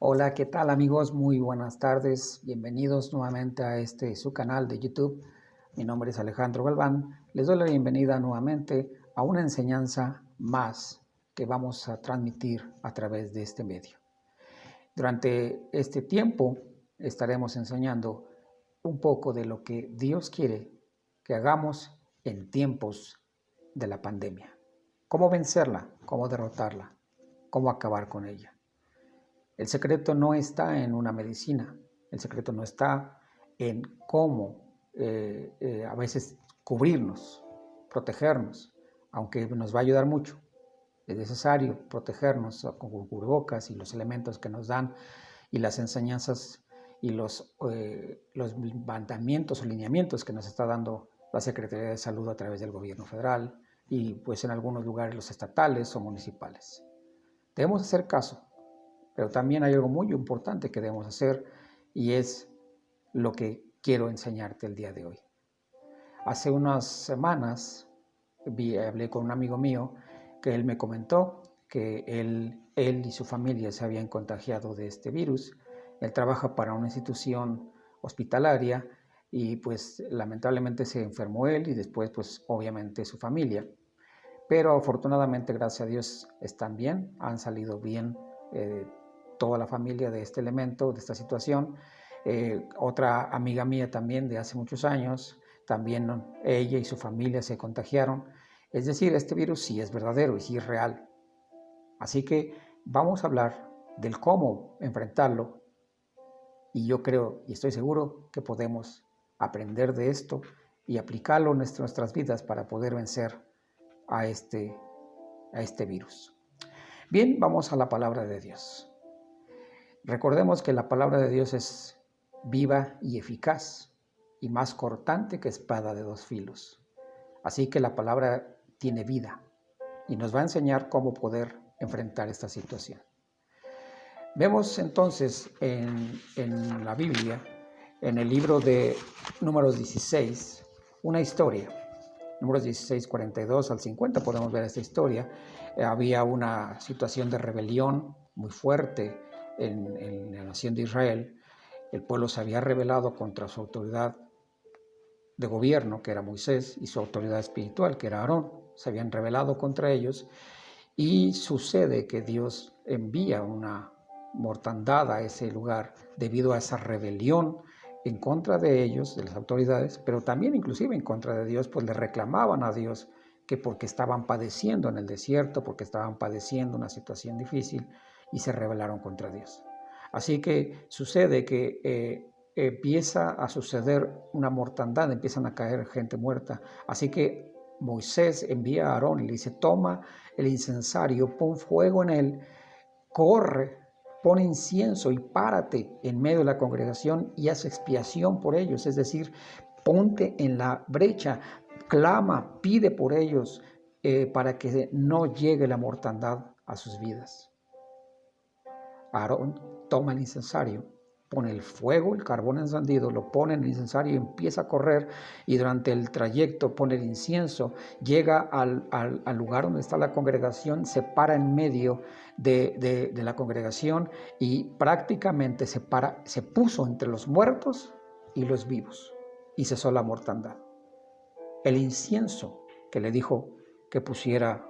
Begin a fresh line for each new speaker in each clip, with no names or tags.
Hola, ¿qué tal amigos? Muy buenas tardes. Bienvenidos nuevamente a su canal de YouTube. Mi nombre es Alejandro Galván. Les doy la bienvenida nuevamente a una enseñanza más que vamos a transmitir a través de este medio. Durante este tiempo estaremos enseñando un poco de lo que Dios quiere que hagamos en tiempos de la pandemia. Cómo vencerla, cómo derrotarla, cómo acabar con ella. El secreto no está en una medicina, el secreto no está en cómo a veces cubrirnos, protegernos, aunque nos va a ayudar mucho. Es necesario protegernos con cubrebocas y los elementos que nos dan y las enseñanzas y los mandamientos o lineamientos que nos está dando la Secretaría de Salud a través del gobierno federal y pues en algunos lugares los estatales o municipales. Debemos hacer caso. Pero también hay algo muy importante que debemos hacer y es lo que quiero enseñarte el día de hoy. Hace unas semanas hablé con un amigo mío que él me comentó que él y su familia se habían contagiado de este virus. Él trabaja para una institución hospitalaria y pues lamentablemente se enfermó él y después pues obviamente su familia. Pero afortunadamente, gracias a Dios, están bien, han salido bien toda la familia de este elemento, de esta situación. Otra amiga mía también de hace muchos años, también ella y su familia se contagiaron. Es decir, este virus sí es verdadero y sí es real. Así que vamos a hablar del cómo enfrentarlo y yo creo y estoy seguro que podemos aprender de esto y aplicarlo en nuestras vidas para poder vencer a este virus. Bien, vamos a la palabra de Dios. Recordemos que la palabra de Dios es viva y eficaz y más cortante que espada de dos filos. Así que la palabra tiene vida y nos va a enseñar cómo poder enfrentar esta situación. Vemos entonces en la Biblia, en el libro de Números 16, una historia. Números 16, 42 al 50 podemos ver esta historia. Había una situación de rebelión muy fuerte en la nación de Israel. El pueblo se había rebelado contra su autoridad de gobierno, que era Moisés, y su autoridad espiritual, que era Aarón. Se habían rebelado contra ellos y sucede que Dios envía una mortandad a ese lugar debido a esa rebelión en contra de ellos, de las autoridades, pero también inclusive en contra de Dios, pues le reclamaban a Dios que porque estaban padeciendo en el desierto, porque estaban padeciendo una situación difícil y se rebelaron contra Dios. Así que sucede que empieza a suceder una mortandad, empiezan a caer gente muerta. Así que Moisés envía a Aarón y le dice, toma el incensario, pon fuego en él, corre, pon incienso y párate en medio de la congregación y haz expiación por ellos. Es decir, ponte en la brecha, clama, pide por ellos para que no llegue la mortandad a sus vidas. Aarón toma el incensario, pone el fuego, el carbón encendido, lo pone en el incensario y empieza a correr, y durante el trayecto pone el incienso, llega al lugar donde está la congregación, se para en medio de la congregación y prácticamente se puso entre los muertos y los vivos y cesó la mortandad. El incienso que le dijo que pusiera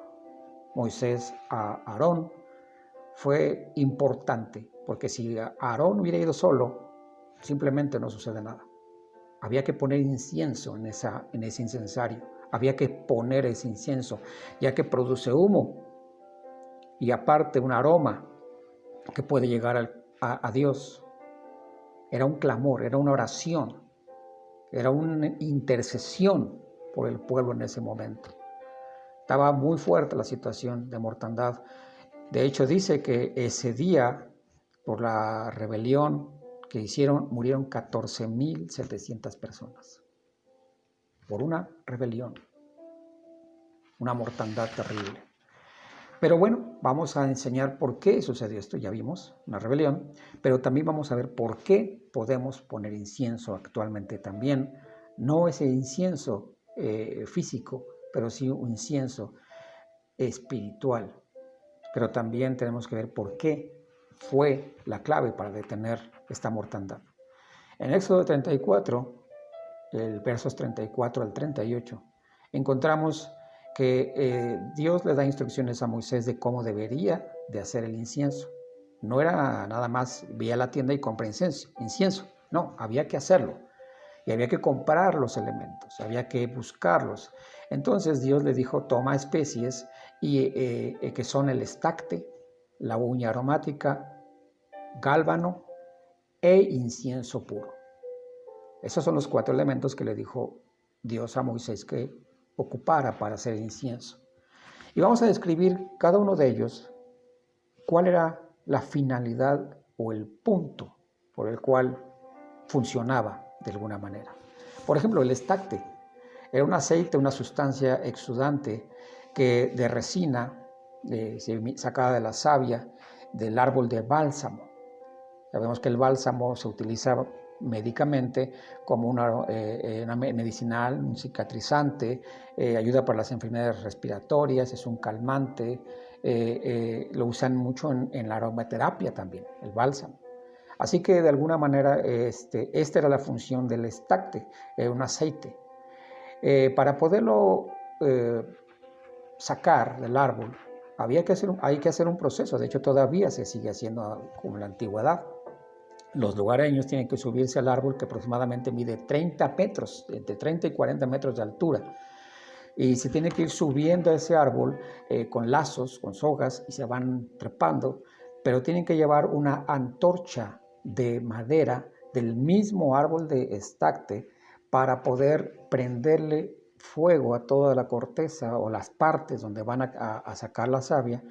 Moisés a Aarón fue importante, porque si Aarón hubiera ido solo, simplemente no sucede nada. Había que poner incienso en ese incensario, había que poner ese incienso, ya que produce humo y aparte un aroma que puede llegar a Dios. Era un clamor, era una oración, era una intercesión por el pueblo en ese momento. Estaba muy fuerte la situación de mortandad. De hecho, dice que ese día, por la rebelión que hicieron, murieron 14,700 personas. Por una rebelión, una mortandad terrible. Pero bueno, vamos a enseñar por qué sucedió esto. Ya vimos una rebelión, pero también vamos a ver por qué podemos poner incienso actualmente también. No ese incienso físico, pero sí un incienso espiritual. Pero también tenemos que ver por qué fue la clave para detener esta mortandad. En Éxodo 34, el versos 34 al 38, encontramos que Dios le da instrucciones a Moisés de cómo debería de hacer el incienso. No era nada más ve a la tienda y compra incienso. No, había que hacerlo. Y había que comprar los elementos, había que buscarlos. Entonces Dios le dijo, toma especies que son el estacte, la uña aromática, gálbano e incienso puro. Esos son los 4 elementos que le dijo Dios a Moisés que ocupara para hacer el incienso. Y vamos a describir cada uno de ellos, cuál era la finalidad o el punto por el cual funcionaba de alguna manera. Por ejemplo, el estacte era un aceite, una sustancia exudante de resina sacada de la savia del árbol de bálsamo. Sabemos que el bálsamo se utiliza médicamente como una medicinal, un cicatrizante, ayuda para las enfermedades respiratorias, es un calmante, lo usan mucho en la aromaterapia también, el bálsamo. Así que de alguna manera esta era la función del estacte, un aceite. Para poderlo sacar del árbol hay que hacer un proceso, de hecho todavía se sigue haciendo como en la antigüedad. Los lugareños tienen que subirse al árbol que aproximadamente mide 30 metros, entre 30 y 40 metros de altura. Y se tiene que ir subiendo a ese árbol con lazos, con sogas, y se van trepando, pero tienen que llevar una antorcha de madera del mismo árbol de estacte para poder prenderle fuego a toda la corteza o las partes donde van a sacar la savia,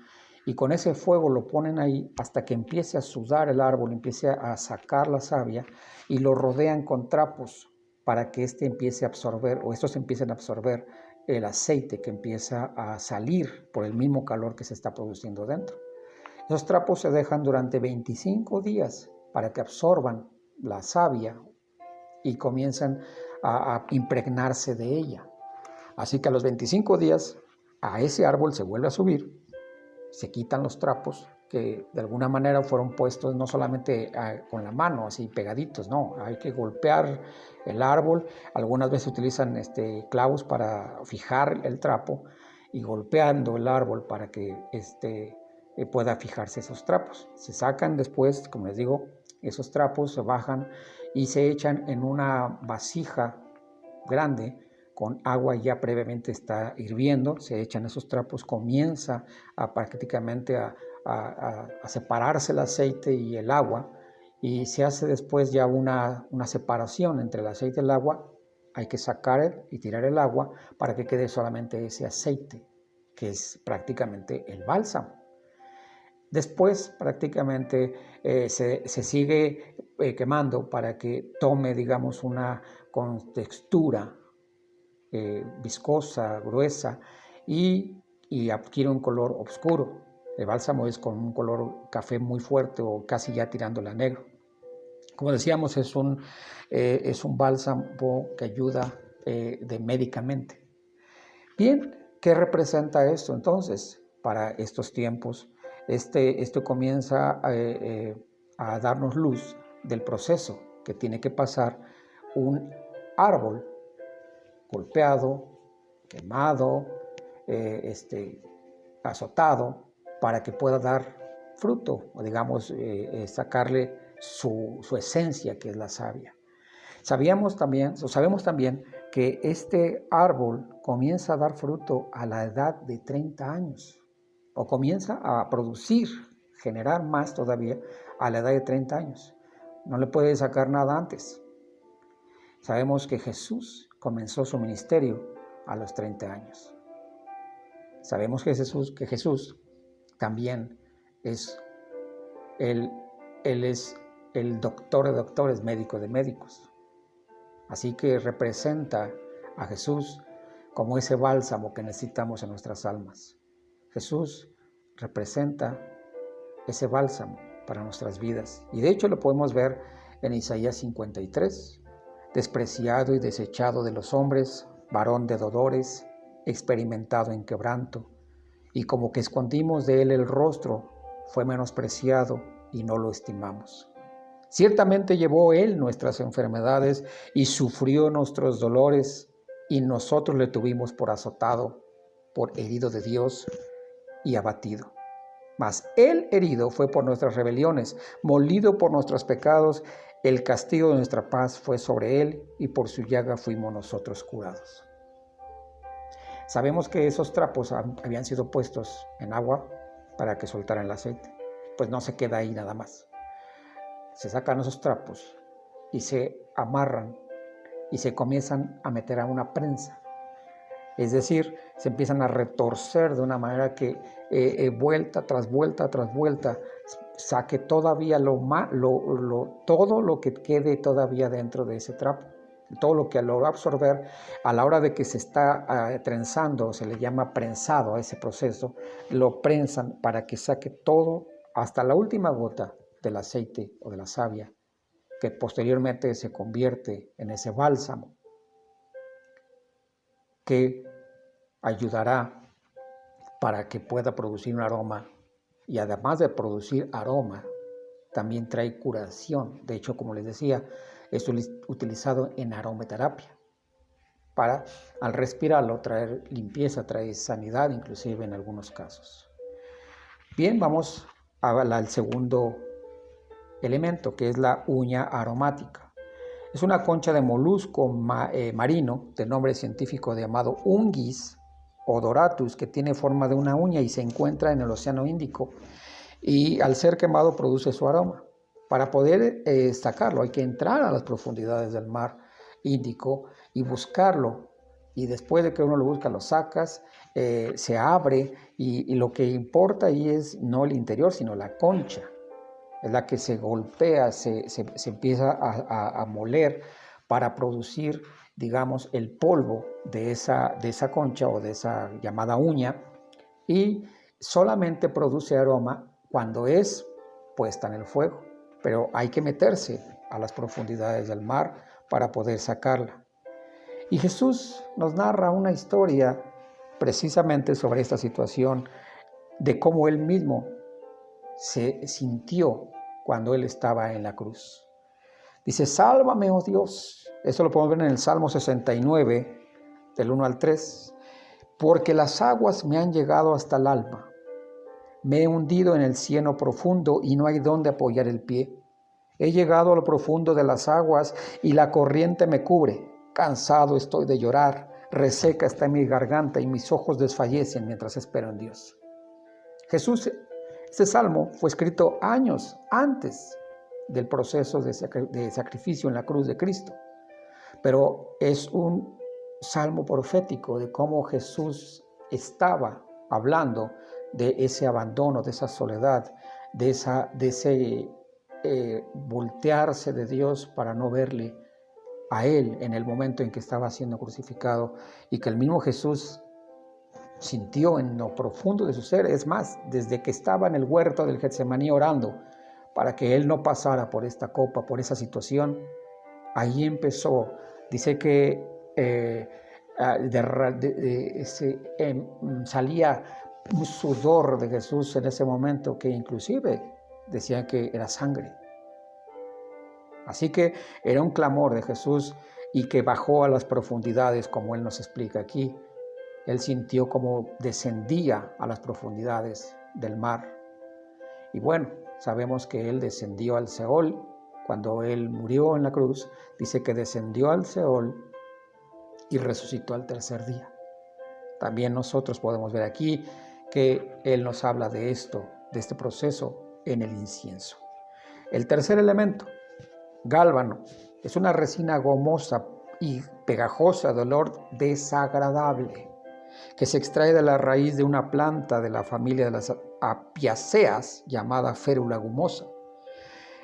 y con ese fuego lo ponen ahí hasta que empiece a sudar el árbol, empiece a sacar la savia, y lo rodean con trapos para que empiece a absorber, o estos empiecen a absorber el aceite que empieza a salir por el mismo calor que se está produciendo dentro. Esos trapos se dejan durante 25 días para que absorban la savia y comiencen a impregnarse de ella. Así que a los 25 días a ese árbol se vuelve a subir, se quitan los trapos que de alguna manera fueron puestos no solamente con la mano, así pegaditos, no, hay que golpear el árbol. Algunas veces utilizan clavos para fijar el trapo y golpeando el árbol para que pueda fijarse esos trapos. Se sacan después, como les digo, esos trapos se bajan y se echan en una vasija grande con agua ya previamente está hirviendo, se echan esos trapos, comienza prácticamente a separarse el aceite y el agua, y se hace después ya una separación entre el aceite y el agua. Hay que sacar y tirar el agua para que quede solamente ese aceite, que es prácticamente el bálsamo. Después prácticamente se sigue quemando para que tome, digamos, una contextura viscosa, gruesa, y adquiere un color oscuro. El bálsamo es con un color café muy fuerte o casi ya tirándole a negro. Como decíamos, es un bálsamo que ayuda médicamente. Bien, ¿qué representa esto entonces para estos tiempos? Esto comienza a darnos luz del proceso que tiene que pasar un árbol golpeado, quemado, azotado, para que pueda dar fruto, o digamos, sacarle su esencia, que es la savia. Sabemos también que este árbol comienza a dar fruto a la edad de 30 años, o comienza a producir, generar más todavía a la edad de 30 años. No le puede sacar nada antes. Sabemos que Jesús comenzó su ministerio a los 30 años. Sabemos que Jesús también es él es el doctor de doctores, médico de médicos. Así que representa a Jesús como ese bálsamo que necesitamos en nuestras almas. Jesús representa ese bálsamo para nuestras vidas. Y de hecho lo podemos ver en Isaías 53. Despreciado y desechado de los hombres, varón de dolores, experimentado en quebranto, y como que escondimos de él el rostro, fue menospreciado y no lo estimamos. Ciertamente llevó Él nuestras enfermedades y sufrió nuestros dolores, y nosotros le tuvimos por azotado, por herido de Dios y abatido. Mas Él herido fue por nuestras rebeliones, molido por nuestros pecados. El castigo de nuestra paz fue sobre Él, y por su llaga fuimos nosotros curados. Sabemos que esos trapos habían sido puestos en agua para que soltaran el aceite. Pues no se queda ahí nada más. Se sacan esos trapos y se amarran y se comienzan a meter a una prensa. Es decir, se empiezan a retorcer de una manera que vuelta tras vuelta tras vuelta saque todavía todo lo que quede todavía dentro de ese trapo. Todo lo que logró absorber a la hora de que se está trenzando, se le llama prensado a ese proceso, lo prensan para que saque todo hasta la última gota del aceite o de la savia, que posteriormente se convierte en ese bálsamo que ayudará para que pueda producir un aroma, y además de producir aroma, también trae curación. De hecho, como les decía, es utilizado en aromaterapia para, al respirarlo, traer limpieza, traer sanidad, inclusive en algunos casos. Bien, vamos al segundo elemento, que es la uña aromática. Es una concha de molusco marino de nombre científico llamado Ungis odoratus, que tiene forma de una uña y se encuentra en el Océano Índico, y al ser quemado produce su aroma. Para poder sacarlo hay que entrar a las profundidades del mar Índico y buscarlo, y después de que uno lo busca lo sacas, se abre, y lo que importa ahí es no el interior sino la concha. Es la que se golpea, se empieza a moler para producir, digamos, el polvo de esa concha o de esa llamada uña, y solamente produce aroma cuando es puesta en el fuego, pero hay que meterse a las profundidades del mar para poder sacarla. Y Jesús nos narra una historia precisamente sobre esta situación, de cómo Él mismo se sintió cuando Él estaba en la cruz. Dice: sálvame, oh Dios. Eso lo podemos ver en el Salmo 69, del 1 al 3. Porque las aguas me han llegado hasta el alma. Me he hundido en el cieno profundo y no hay dónde apoyar el pie. He llegado a lo profundo de las aguas y la corriente me cubre. Cansado estoy de llorar, reseca está mi garganta y mis ojos desfallecen mientras espero en Dios. Este salmo fue escrito años antes del proceso de sacrificio en la cruz de Cristo, pero es un salmo profético de cómo Jesús estaba hablando de ese abandono, de esa soledad, de ese voltearse de Dios para no verle a Él en el momento en que estaba siendo crucificado, y que el mismo Jesús sintió en lo profundo de su ser. Es más, desde que estaba en el huerto del Getsemaní orando para que Él no pasara por esta copa, por esa situación, ahí empezó. Dice que salía un sudor de Jesús en ese momento que inclusive decían que era sangre. Así que era un clamor de Jesús, y que bajó a las profundidades, como Él nos explica aquí. Él sintió como descendía a las profundidades del mar. Y bueno, sabemos que Él descendió al Seol. Cuando Él murió en la cruz, dice que descendió al Seol y resucitó al tercer día. También nosotros podemos ver aquí que Él nos habla de esto, de este proceso en el incienso. El tercer elemento, gálbano, es una resina gomosa y pegajosa de olor desagradable, que se extrae de la raíz de una planta de la familia de las apiáceas llamada férula gumosa.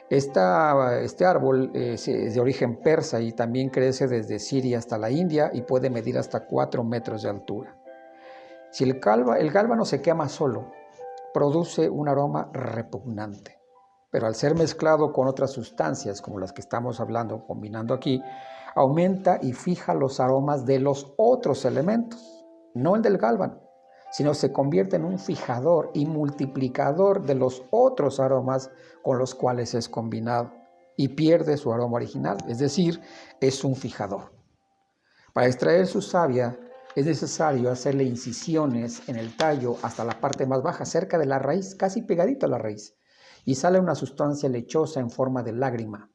Este árbol es de origen persa y también crece desde Siria hasta la India y puede medir hasta 4 metros de altura. Si el gálbano se quema solo, produce un aroma repugnante, pero al ser mezclado con otras sustancias como las que estamos hablando, combinando aquí, aumenta y fija los aromas de los otros elementos, no el del gálbano. sino se convierte en un fijador y multiplicador de los otros aromas con los cuales es combinado y pierde su aroma original, es decir, es un fijador. Para extraer su savia es necesario hacerle incisiones en el tallo hasta la parte más baja, cerca de la raíz, casi pegadito a la raíz, y sale una sustancia lechosa en forma de lágrima,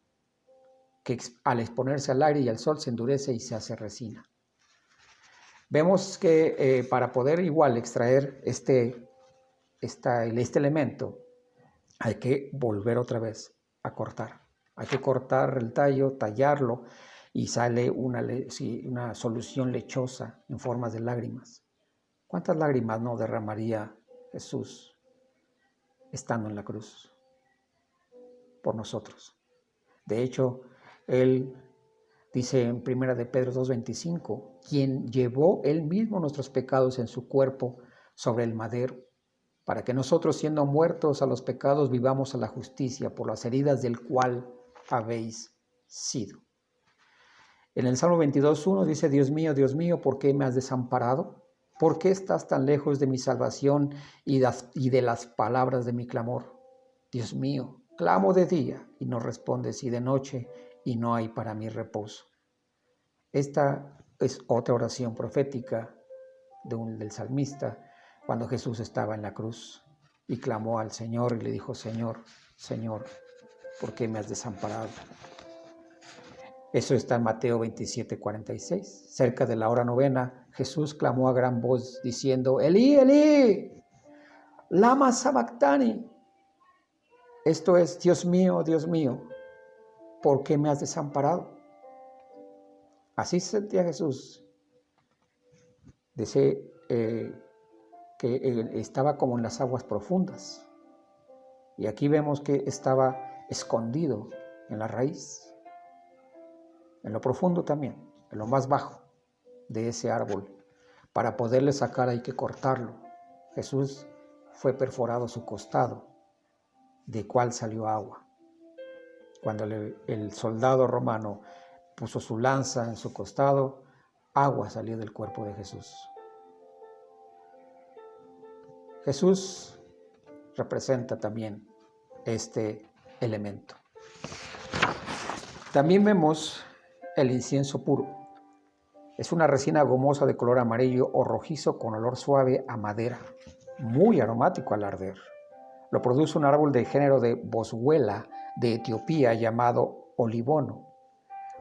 que al exponerse al aire y al sol se endurece y se hace resina. Vemos que para poder igual extraer este elemento, hay que volver otra vez a cortar. Hay que cortar el tallo, tallarlo, y sale una solución lechosa en forma de lágrimas. ¿Cuántas lágrimas no derramaría Jesús estando en la cruz por nosotros? De hecho, Él dice en 1 de Pedro 2:25, quien llevó Él mismo nuestros pecados en su cuerpo sobre el madero, para que nosotros, siendo muertos a los pecados, vivamos a la justicia, por las heridas del cual habéis sido. En el Salmo 22:1 dice, Dios mío, ¿por qué me has desamparado? ¿Por qué estás tan lejos de mi salvación y de las palabras de mi clamor? Dios mío, clamo de día y no respondes, y de noche y no hay para mí reposo. Esta es otra oración profética del salmista, cuando Jesús estaba en la cruz y clamó al Señor y le dijo, Señor, ¿por qué me has desamparado? Eso está en Mateo 27:46. Cerca de la hora novena, Jesús clamó a gran voz diciendo, Elí, Elí, lama sabactani. Esto es, Dios mío, ¿por qué me has desamparado? Así se sentía Jesús. Dice que estaba como en las aguas profundas. Y aquí vemos que estaba escondido en la raíz, en lo profundo también, en lo más bajo de ese árbol. Para poderle sacar hay que cortarlo. Jesús fue perforado su costado, de cual salió agua. Cuando el soldado romano puso su lanza en su costado, agua salió del cuerpo de Jesús. Jesús representa también este elemento. También vemos el incienso puro. Es una resina gomosa de color amarillo o rojizo con olor suave a madera, muy aromático al arder. Lo produce un árbol de género de boswellia de Etiopía llamado olivono.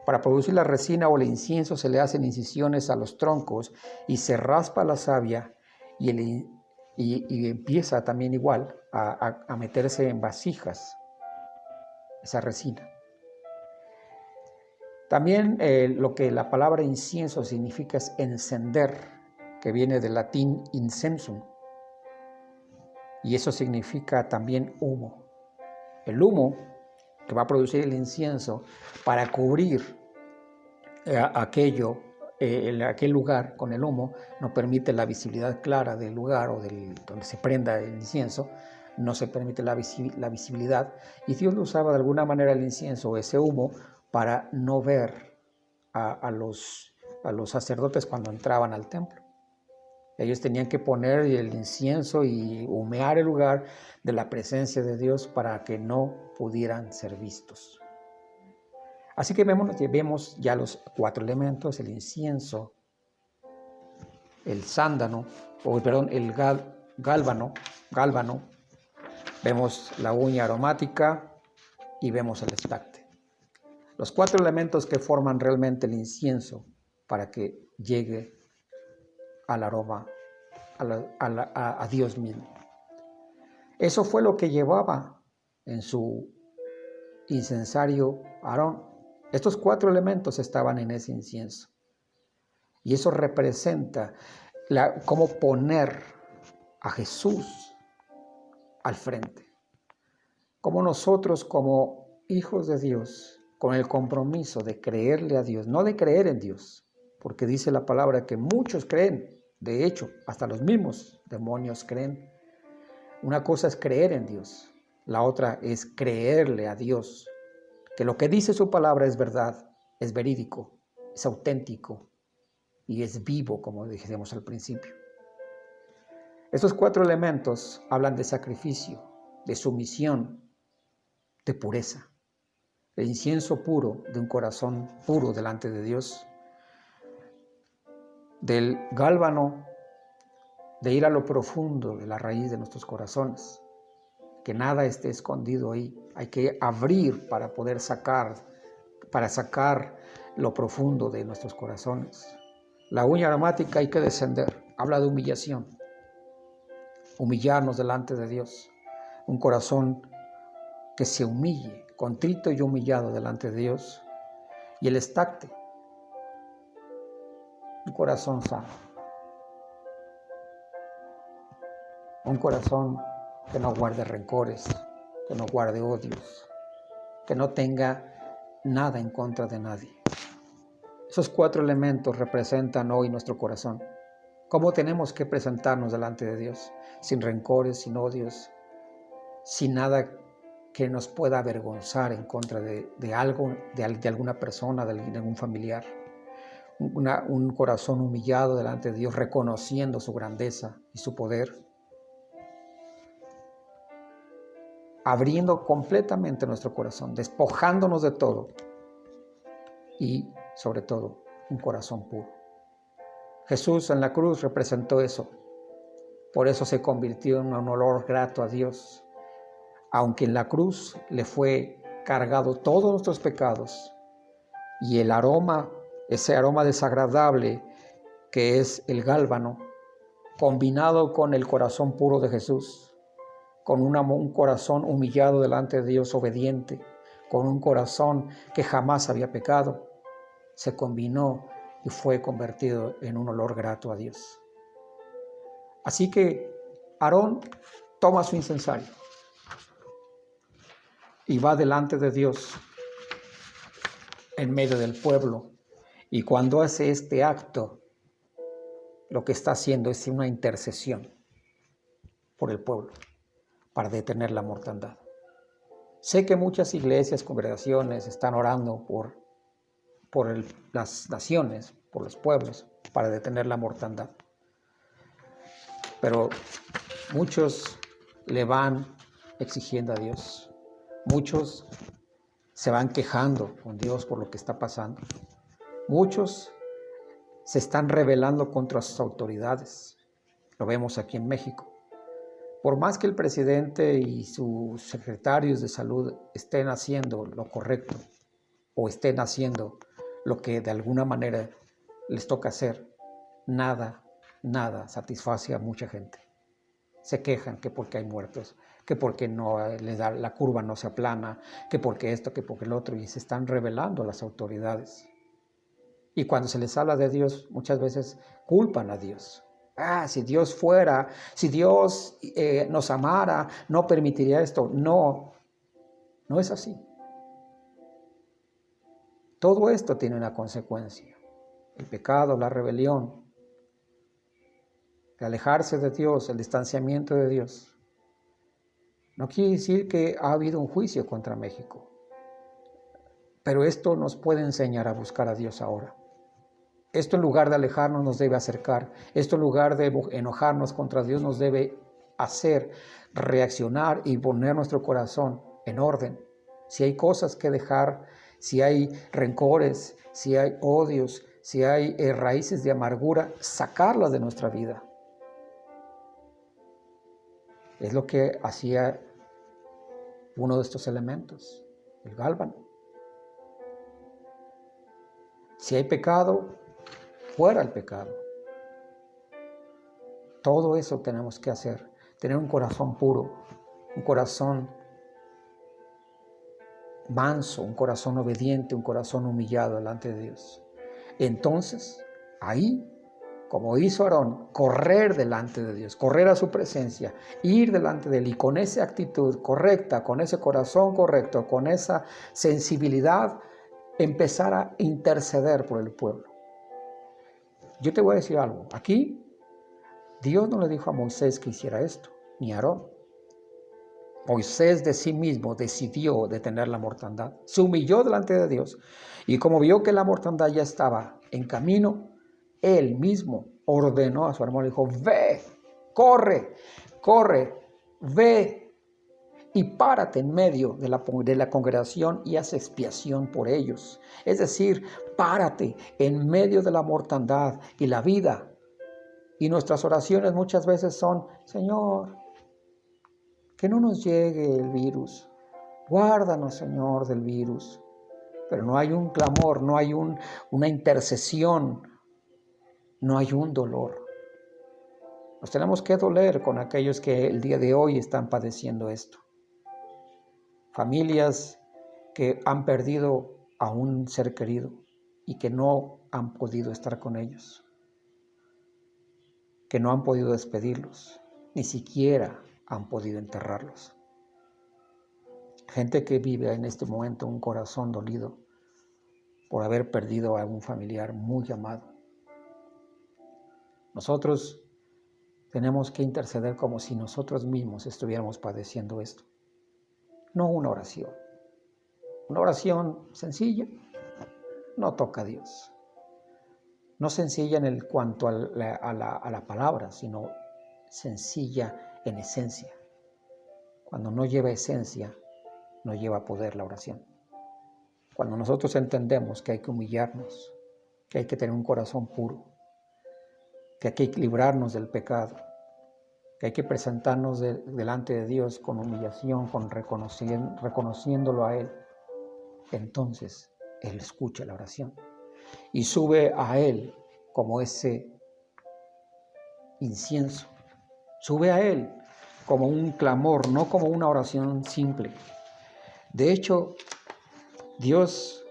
Para producir la resina o el incienso se le hacen incisiones a los troncos y se raspa la savia y empieza también igual a meterse en vasijas esa resina. También lo que la palabra incienso significa es encender, que viene del latín incensum, y eso significa también humo. El humo que va a producir el incienso para cubrir aquel lugar con el humo no permite la visibilidad clara del lugar o donde se prenda el incienso, no se permite la visibilidad, y Dios lo usaba de alguna manera el incienso, ese humo, para no ver a los sacerdotes cuando entraban al templo. Ellos tenían que poner el incienso y humear el lugar de la presencia de Dios para que no pudieran ser vistos. Así que vemos ya los 4 elementos: el incienso, el sándalo, el gálbano, vemos la uña aromática y vemos el estacte. Los 4 elementos que forman realmente el incienso para que llegue al aroma a Dios mismo. Eso fue lo que llevaba en su incensario Aarón. Estos 4 elementos estaban en ese incienso. Y eso representa cómo poner a Jesús al frente. Cómo nosotros, como hijos de Dios, con el compromiso de creerle a Dios, no de creer en Dios, porque dice la palabra que muchos creen, de hecho, hasta los mismos demonios creen. Una cosa es creer en Dios, la otra es creerle a Dios, que lo que dice su palabra es verdad, es verídico, es auténtico y es vivo, como dijimos al principio. Estos 4 elementos hablan de sacrificio, de sumisión, de pureza. El incienso puro de un corazón puro delante de Dios. Del gálbano, de ir a lo profundo de la raíz de nuestros corazones. Que nada esté escondido ahí. Hay que abrir para poder sacar lo profundo de nuestros corazones. La uña aromática hay que descender. Habla de humillación. Humillarnos delante de Dios. Un corazón que se humille, contrito y humillado delante de Dios. Y el estacte. Un corazón sano. Un corazón que no guarde rencores, que no guarde odios, que no tenga nada en contra de nadie. Esos 4 elementos representan hoy nuestro corazón. ¿Cómo tenemos que presentarnos delante de Dios? Sin rencores, sin odios, sin nada que nos pueda avergonzar en contra de algo, de alguna persona, de algún familiar. Un corazón humillado delante de Dios, reconociendo su grandeza y su poder. Abriendo completamente nuestro corazón, despojándonos de todo y, sobre todo, un corazón puro. Jesús en la cruz representó eso. Por eso se convirtió en un olor grato a Dios. Aunque en la cruz le fue cargado todos nuestros pecados y el aroma, ese aroma desagradable que es el gálbano, combinado con el corazón puro de Jesús, con un corazón humillado delante de Dios, obediente, con un corazón que jamás había pecado, se combinó y fue convertido en un olor grato a Dios. Así que Aarón toma su incensario y va delante de Dios en medio del pueblo. Y cuando hace este acto, lo que está haciendo es una intercesión por el pueblo, para detener la mortandad. Sé que muchas iglesias, congregaciones están orando por las naciones, por los pueblos, para detener la mortandad. Pero muchos le van exigiendo a Dios. Muchos se van quejando con Dios por lo que está pasando. Muchos se están rebelando contra sus autoridades. Lo vemos aquí en México. Por más que el presidente y sus secretarios de salud estén haciendo lo correcto o estén haciendo lo que de alguna manera les toca hacer, nada satisface a mucha gente. Se quejan que porque hay muertos, que porque no les da, la curva no se aplana, que porque esto, que porque el otro, y se están rebelando las autoridades. Y cuando se les habla de Dios, muchas veces culpan a Dios. Si Dios fuera, si Dios nos amara, no permitiría esto. No es así. Todo esto tiene una consecuencia. El pecado, la rebelión, el alejarse de Dios, el distanciamiento de Dios. No quiere decir que ha habido un juicio contra México. Pero esto nos puede enseñar a buscar a Dios ahora. Esto en lugar de alejarnos nos debe acercar. Esto en lugar de enojarnos contra Dios nos debe hacer reaccionar y poner nuestro corazón en orden. Si hay cosas que dejar, si hay rencores, si hay odios, si hay raíces de amargura, sacarlas de nuestra vida. Es lo que hacía uno de estos elementos, el gálbano. Si hay pecado, fuera el pecado. Todo eso tenemos que hacer. Tener un corazón puro, un corazón manso, un corazón obediente, un corazón humillado delante de Dios. Entonces, ahí, como hizo Aarón, correr delante de Dios, correr a su presencia, ir delante de Él y con esa actitud correcta, con ese corazón correcto, con esa sensibilidad, empezar a interceder por el pueblo. Yo te voy a decir algo. Aquí, Dios no le dijo a Moisés que hiciera esto, ni a Aarón. Moisés de sí mismo decidió detener la mortandad. Se humilló delante de Dios y como vio que la mortandad ya estaba en camino, él mismo ordenó a su hermano y dijo, ve corre, corre, ve y párate en medio de la congregación y haz expiación por ellos. Es decir, párate en medio de la mortandad y la vida. Y nuestras oraciones muchas veces son: Señor, que no nos llegue el virus. Guárdanos, Señor, del virus. Pero no hay un clamor, no hay una intercesión, no hay un dolor. Nos tenemos que doler con aquellos que el día de hoy están padeciendo esto. Familias que han perdido a un ser querido y que no han podido estar con ellos, que no han podido despedirlos, ni siquiera han podido enterrarlos. Gente que vive en este momento un corazón dolido por haber perdido a un familiar muy amado. Nosotros tenemos que interceder como si nosotros mismos estuviéramos padeciendo esto. No una oración. Una oración sencilla no toca a Dios. No sencilla en cuanto a la palabra, sino sencilla en esencia. Cuando no lleva esencia, no lleva poder la oración. Cuando nosotros entendemos que hay que humillarnos, que hay que tener un corazón puro, que hay que librarnos del pecado, que hay que presentarnos delante de Dios con humillación, reconociéndolo a Él, entonces Él escucha la oración y sube a Él como ese incienso. Sube a Él como un clamor, no como una oración simple. De hecho, Dios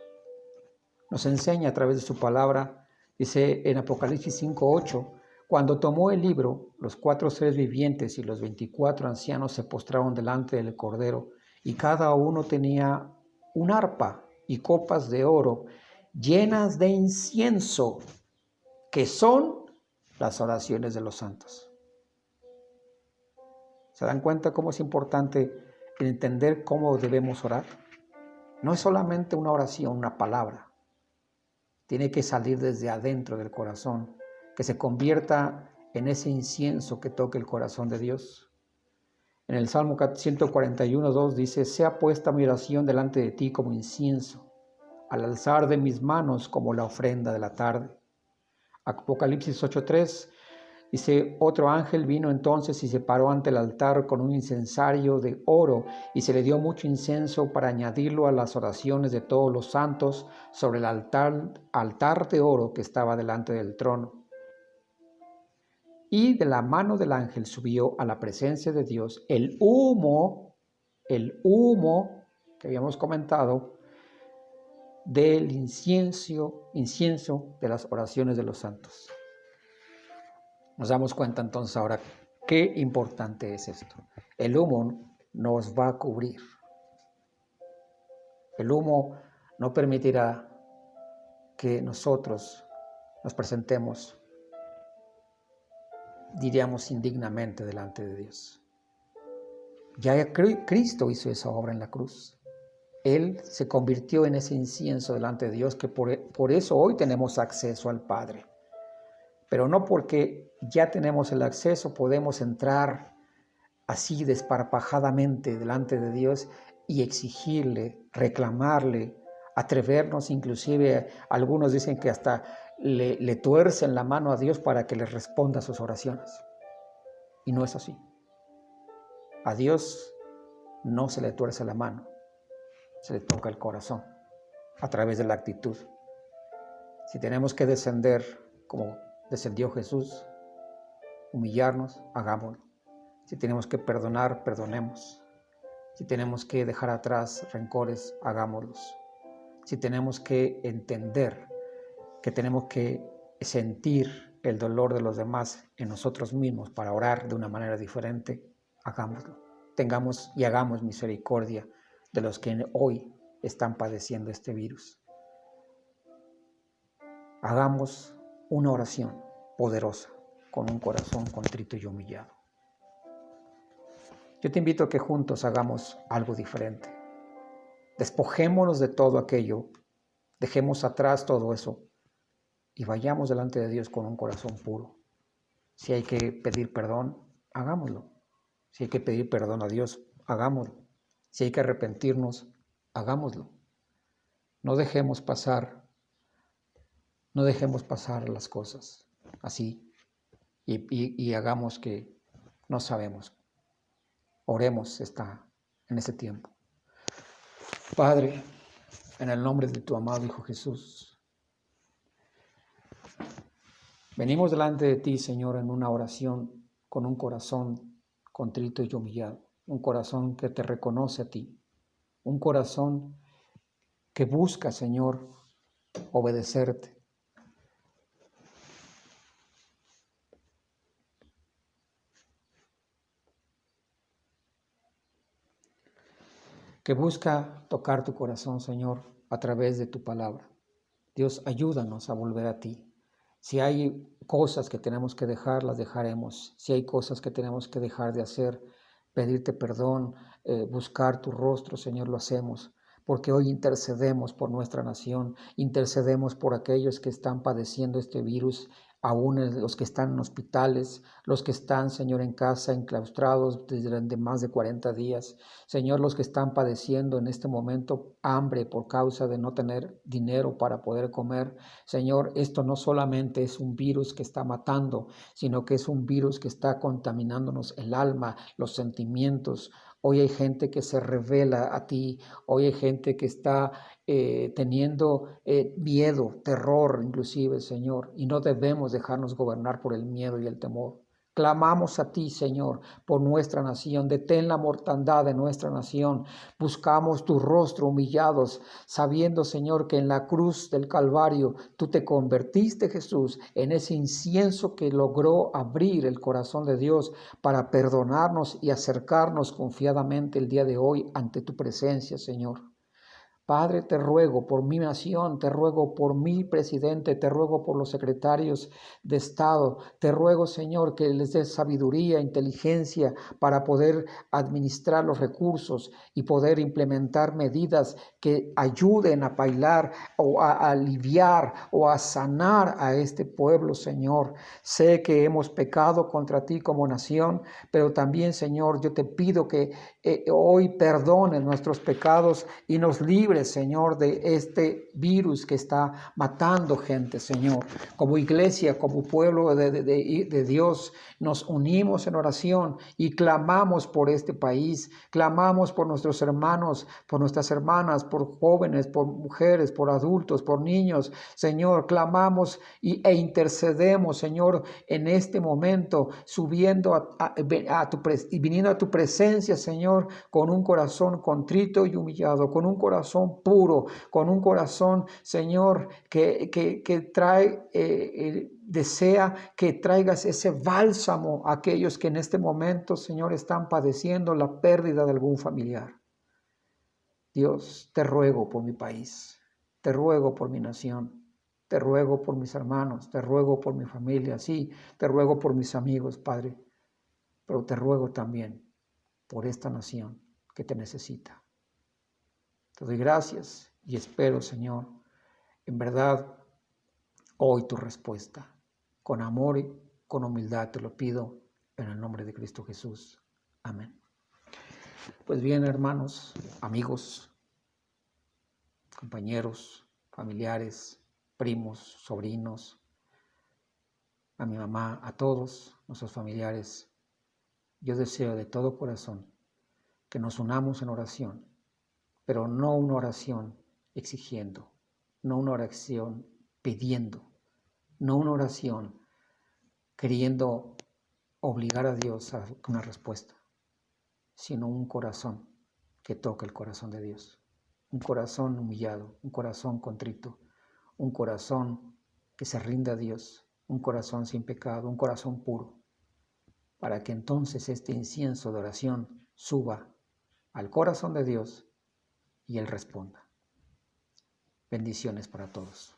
nos enseña a través de su palabra, dice en Apocalipsis 5:8, cuando tomó el libro, los 4 seres vivientes y los 24 ancianos se postraron delante del Cordero, y cada uno tenía un arpa y copas de oro llenas de incienso, que son las oraciones de los santos. ¿Se dan cuenta cómo es importante entender cómo debemos orar? No es solamente una oración, una palabra. Tiene que salir desde adentro del corazón, que se convierta en ese incienso que toque el corazón de Dios. En el Salmo 141:2 dice: sea puesta mi oración delante de ti como incienso, al alzar de mis manos como la ofrenda de la tarde. Apocalipsis 8:3 dice: otro ángel vino entonces y se paró ante el altar con un incensario de oro, y se le dio mucho incienso para añadirlo a las oraciones de todos los santos sobre el altar de oro que estaba delante del trono. Y de la mano del ángel subió a la presencia de Dios el humo que habíamos comentado, del incienso de las oraciones de los santos. Nos damos cuenta entonces ahora qué importante es esto. El humo nos va a cubrir. El humo no permitirá que nosotros nos presentemos, diríamos, indignamente delante de Dios. Ya Cristo hizo esa obra en la cruz. Él se convirtió en ese incienso delante de Dios, que por eso hoy tenemos acceso al Padre. Pero no porque ya tenemos el acceso podemos entrar así desparpajadamente delante de Dios y exigirle, reclamarle, atrevernos. Inclusive algunos dicen que hasta le tuercen la mano a Dios para que les responda a sus oraciones. Y no es así. A Dios no se le tuerce la mano, se le toca el corazón a través de la actitud. Si tenemos que descender como descendió Jesús, humillarnos, hagámoslo. Si tenemos que perdonar, perdonemos. Si tenemos que dejar atrás rencores, hagámoslos. Si tenemos que entender que tenemos que sentir el dolor de los demás en nosotros mismos para orar de una manera diferente, hagámoslo. Tengamos y hagamos misericordia de los que hoy están padeciendo este virus. Hagamos una oración poderosa con un corazón contrito y humillado. Yo te invito a que juntos hagamos algo diferente. Despojémonos de todo aquello, dejemos atrás todo eso y vayamos delante de Dios con un corazón puro. Si hay que pedir perdón, hagámoslo. Si hay que pedir perdón a Dios, hagámoslo. Si hay que arrepentirnos, hagámoslo. No dejemos pasar las cosas así y hagamos que no sabemos. Oremos en este tiempo. Padre, en el nombre de tu amado Hijo Jesús, venimos delante de ti, Señor, en una oración con un corazón contrito y humillado, un corazón que te reconoce a ti, un corazón que busca, Señor, obedecerte. Que busca tocar tu corazón, Señor, a través de tu palabra. Dios, ayúdanos a volver a ti. Si hay cosas que tenemos que dejar, las dejaremos. Si hay cosas que tenemos que dejar de hacer, pedirte perdón, buscar tu rostro, Señor, lo hacemos. Porque hoy intercedemos por nuestra nación, intercedemos por aquellos que están padeciendo este virus, aún los que están en hospitales, los que están, Señor, en casa, enclaustrados desde más de 40 días. Señor, los que están padeciendo en este momento hambre por causa de no tener dinero para poder comer. Señor, esto no solamente es un virus que está matando, sino que es un virus que está contaminándonos el alma, los sentimientos. Hoy hay gente que se revela a ti, hoy hay gente que está teniendo miedo, terror inclusive, Señor, y no debemos dejarnos gobernar por el miedo y el temor. Clamamos a ti, Señor, por nuestra nación. Detén la mortandad de nuestra nación. Buscamos tu rostro humillados, sabiendo, Señor, que en la cruz del Calvario tú te convertiste, Jesús, en ese incienso que logró abrir el corazón de Dios para perdonarnos y acercarnos confiadamente el día de hoy ante tu presencia, Señor. Padre, te ruego por mi nación, te ruego por mi presidente, te ruego por los secretarios de Estado, te ruego, Señor, que les des sabiduría, inteligencia para poder administrar los recursos y poder implementar medidas que ayuden a bailar o a aliviar o a sanar a este pueblo, Señor. Sé que hemos pecado contra ti como nación, pero también, Señor, yo te pido que hoy perdones nuestros pecados y nos libres, Señor, de este virus que está matando gente, Señor. Como iglesia, como pueblo de Dios, nos unimos en oración y clamamos por este país, clamamos por nuestros hermanos, por nuestras hermanas, por jóvenes, por mujeres, por adultos, por niños, Señor, clamamos e intercedemos, Señor, en este momento, subiendo y viniendo a tu presencia, Señor, con un corazón contrito y humillado, con un corazón puro, con un corazón, Señor, que trae, desea que traigas ese bálsamo a aquellos que en este momento, Señor, están padeciendo la pérdida de algún familiar. Dios, te ruego por mi país, te ruego por mi nación, te ruego por mis hermanos, te ruego por mi familia, sí, te ruego por mis amigos, Padre, pero te ruego también por esta nación que te necesita. Te doy gracias y espero, Señor, en verdad, hoy tu respuesta. Con amor y con humildad te lo pido en el nombre de Cristo Jesús. Amén. Pues bien, hermanos, amigos, compañeros, familiares, primos, sobrinos, a mi mamá, a todos nuestros familiares, yo deseo de todo corazón que nos unamos en oración, pero no una oración exigiendo, no una oración pidiendo, no una oración queriendo obligar a Dios a una respuesta, sino un corazón que toque el corazón de Dios, un corazón humillado, un corazón contrito, un corazón que se rinda a Dios, un corazón sin pecado, un corazón puro, para que entonces este incienso de oración suba al corazón de Dios y Él responda. Bendiciones para todos.